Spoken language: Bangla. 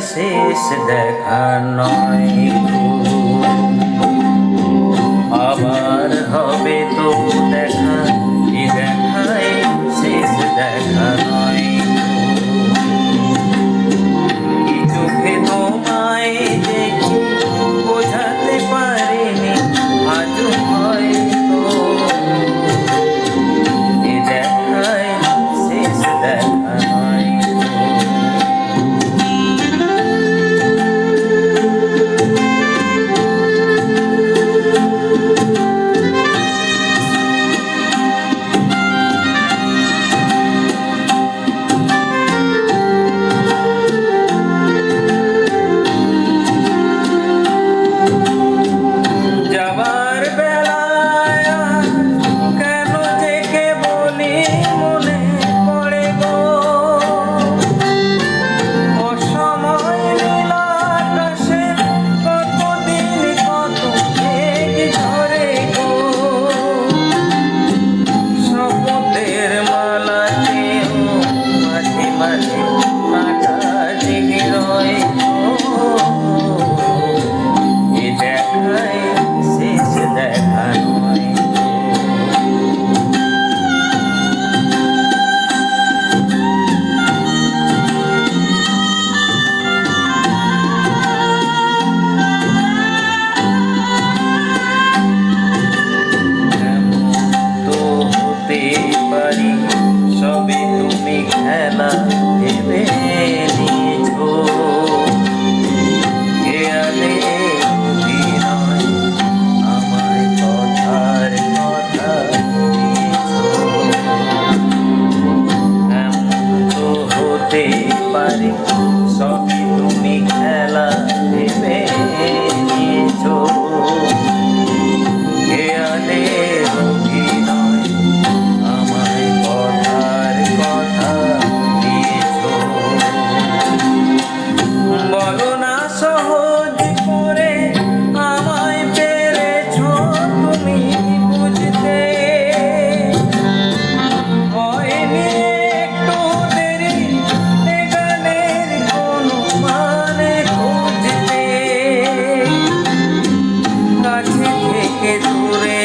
শেষ দেখা নয়, আবার হবে তো দেখা, এ দেখায় শেষ দেখা নয়। কি চোখে তোমায় দেখি বোঝাতে পারিনি আজও হয়তো, এ দেখায় শেষ দেখা নয়। সবে তুমি খেলা ভেবে নিয়েছো, খেয়ালে অভিনয় আমায় কথার কথা দিয়েছো। এমন তো হতে পারে সবই তুমি খেলা ভেবে নিয়েছো, খেয়ালে অভিনয় আমায় কথার কথা দিয়েছো। বলো না সহজ করে আমায় পেরেছো তুমি বুঝতে, হয়নি একটু দেরি এ গানের কোনো মানে খুঁজতে, কাছে থেকে দূরে